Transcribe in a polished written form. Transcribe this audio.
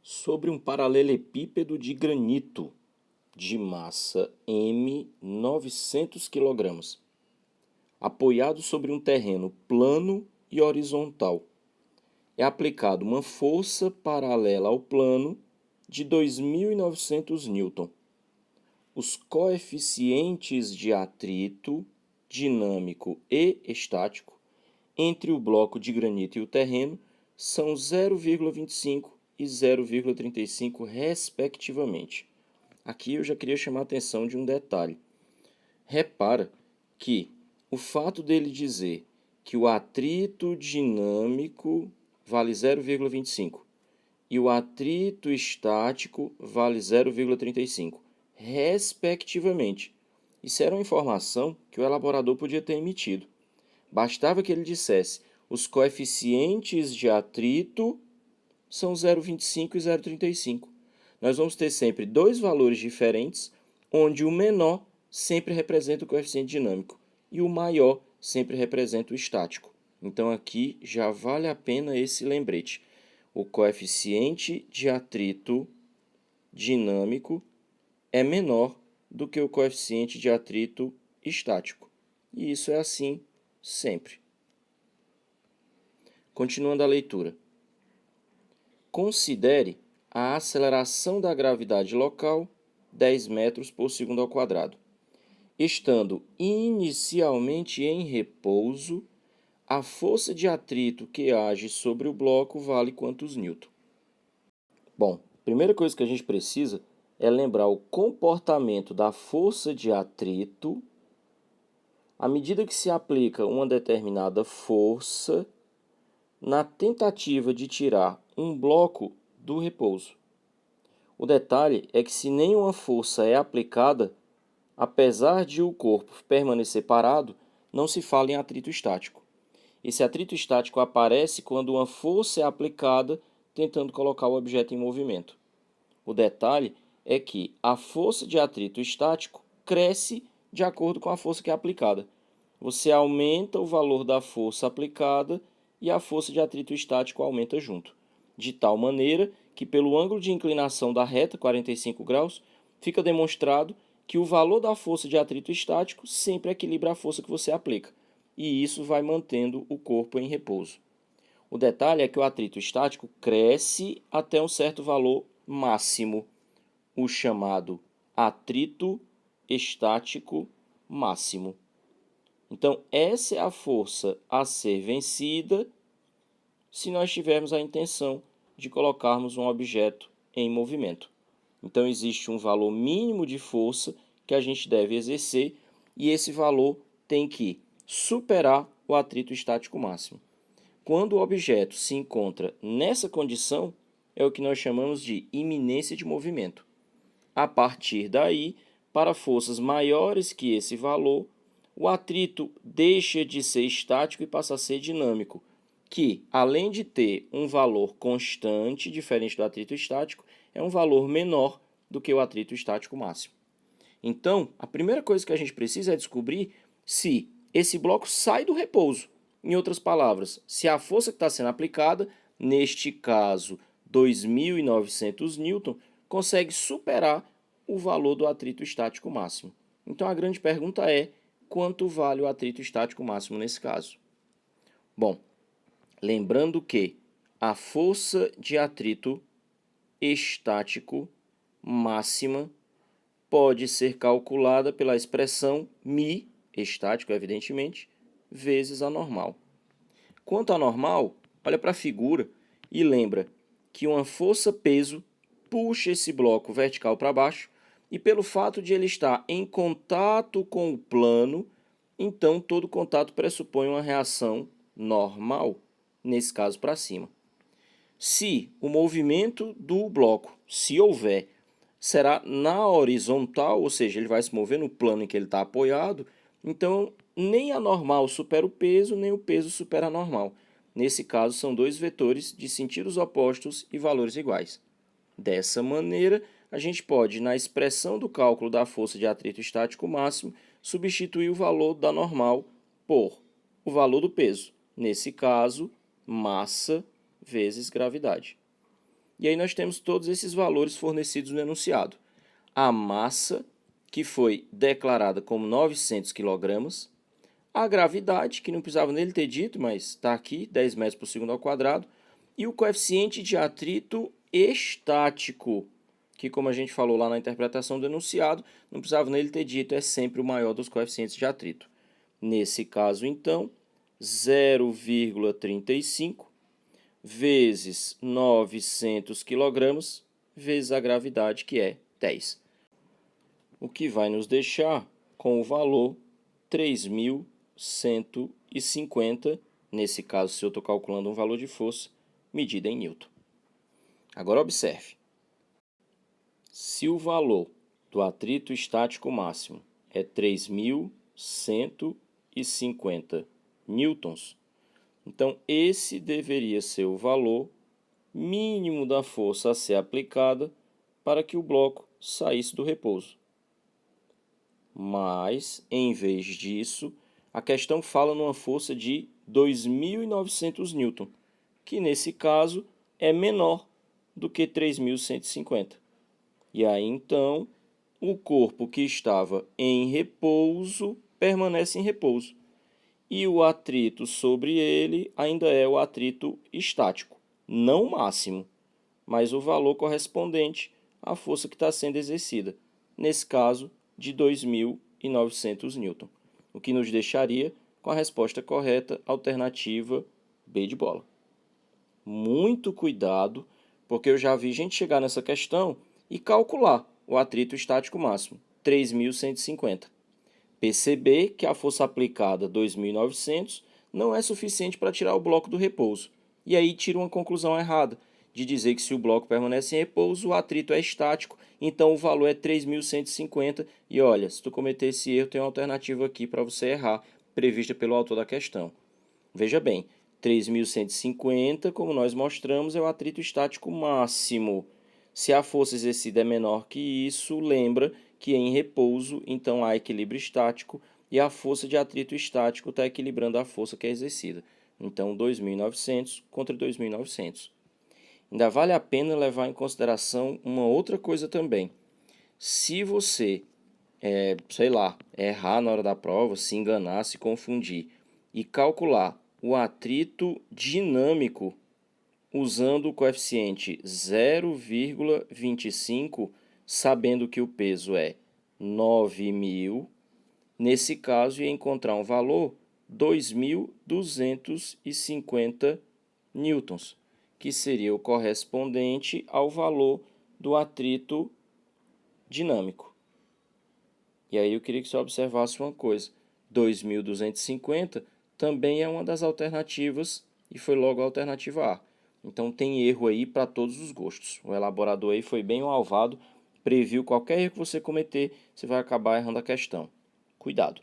sobre um paralelepípedo de granito de massa M 900 kg, apoiado sobre um terreno plano e horizontal. É aplicada uma força paralela ao plano de 2.900 N. Os coeficientes de atrito dinâmico e estático entre o bloco de granito e o terreno são 0,25 e 0,35, respectivamente. Aqui eu já queria chamar a atenção de um detalhe. Repara que o fato dele dizer que o atrito dinâmico vale 0,25 e o atrito estático vale 0,35, respectivamente. Isso era uma informação que o elaborador podia ter emitido. Bastava que ele dissesse: os coeficientes de atrito são 0,25 e 0,35. Nós vamos ter sempre dois valores diferentes, onde o menor sempre representa o coeficiente dinâmico e o maior sempre representa o estático. Então aqui já vale a pena esse lembrete. O coeficiente de atrito dinâmico é menor do que o coeficiente de atrito estático. E isso é assim sempre. Continuando a leitura. Considere a aceleração da gravidade local 10 metros por segundo ao quadrado. Estando inicialmente em repouso, a força de atrito que age sobre o bloco vale quantos newton? Bom, a primeira coisa que a gente precisa é lembrar o comportamento da força de atrito à medida que se aplica uma determinada força na tentativa de tirar um bloco do repouso. O detalhe é que se nenhuma força é aplicada, apesar de o corpo permanecer parado, não se fala em atrito estático. Esse atrito estático aparece quando uma força é aplicada tentando colocar o objeto em movimento. O detalhe é que a força de atrito estático cresce de acordo com a força que é aplicada. Você aumenta o valor da força aplicada e a força de atrito estático aumenta junto, de tal maneira que, pelo ângulo de inclinação da reta, 45 graus, fica demonstrado que o valor da força de atrito estático sempre equilibra a força que você aplica, e isso vai mantendo o corpo em repouso. O detalhe é que o atrito estático cresce até um certo valor máximo, o chamado atrito estático máximo. Então, essa é a força a ser vencida se nós tivermos a intenção de colocarmos um objeto em movimento. Então, existe um valor mínimo de força que a gente deve exercer e esse valor tem que superar o atrito estático máximo. Quando o objeto se encontra nessa condição, é o que nós chamamos de iminência de movimento. A partir daí, para forças maiores que esse valor, o atrito deixa de ser estático e passa a ser dinâmico, que, além de ter um valor constante, diferente do atrito estático, é um valor menor do que o atrito estático máximo. Então, a primeira coisa que a gente precisa é descobrir se esse bloco sai do repouso. Em outras palavras, se a força que está sendo aplicada, neste caso 2.900 N, consegue superar o valor do atrito estático máximo. Então a grande pergunta é: quanto vale o atrito estático máximo nesse caso? Bom, lembrando que a força de atrito estático máxima pode ser calculada pela expressão μ, estático evidentemente, vezes a normal. Quanto à normal, olha para a figura e lembra que uma força-peso puxa esse bloco vertical para baixo e pelo fato de ele estar em contato com o plano, então todo contato pressupõe uma reação normal, nesse caso para cima. Se o movimento do bloco, se houver, será na horizontal, ou seja, ele vai se mover no plano em que ele está apoiado, então nem a normal supera o peso, nem o peso supera a normal. Nesse caso, são dois vetores de sentidos opostos e valores iguais. Dessa maneira, a gente pode, na expressão do cálculo da força de atrito estático máximo, substituir o valor da normal por o valor do peso. Nesse caso, massa vezes gravidade. E aí nós temos todos esses valores fornecidos no enunciado. A massa, que foi declarada como 900 kg, a gravidade, que não precisava nele ter dito, mas está aqui, 10 metros por segundo ao quadrado, e o coeficiente de atrito estático, que, como a gente falou lá na interpretação do enunciado, não precisava nele ter dito, é sempre o maior dos coeficientes de atrito. Nesse caso, então, 0,35 vezes 900 kg vezes a gravidade, que é 10. O que vai nos deixar com o valor 3.150, nesse caso, se eu estou calculando um valor de força, medida em Newton. Agora observe. Se o valor do atrito estático máximo é 3.150 newtons, então esse deveria ser o valor mínimo da força a ser aplicada para que o bloco saísse do repouso. Mas, em vez disso, a questão fala numa força de 2.900 newton, que nesse caso é menor do que 3.150. E aí, então, o corpo que estava em repouso permanece em repouso. E o atrito sobre ele ainda é o atrito estático, não máximo, mas o valor correspondente à força que está sendo exercida, nesse caso, de 2.900 newton, o que nos deixaria com a resposta correta, alternativa B de bola. Muito cuidado, porque eu já vi gente chegar nessa questão e calcular o atrito estático máximo, 3.150. Perceber que a força aplicada, 2.900, não é suficiente para tirar o bloco do repouso. E aí tira uma conclusão errada, de dizer que se o bloco permanece em repouso, o atrito é estático, então o valor é 3.150. E olha, se tu cometer esse erro, tem uma alternativa aqui para você errar, prevista pelo autor da questão. Veja bem, 3.150, como nós mostramos, é o atrito estático máximo. Se a força exercida é menor que isso, lembra que é em repouso, então há equilíbrio estático, e a força de atrito estático está equilibrando a força que é exercida. Então, 2.900 contra 2.900. Ainda vale a pena levar em consideração uma outra coisa também. Se você, sei lá, errar na hora da prova, se enganar, se confundir e calcular o atrito dinâmico usando o coeficiente 0,25, sabendo que o peso é 9.000, nesse caso ia encontrar um valor 2.250 newtons, que seria o correspondente ao valor do atrito dinâmico. E aí eu queria que você observasse uma coisa, 2.250 também é uma das alternativas e foi logo a alternativa A. Então tem erro aí para todos os gostos. O elaborador aí foi bem malvado, previu qualquer erro que você cometer, você vai acabar errando a questão. Cuidado!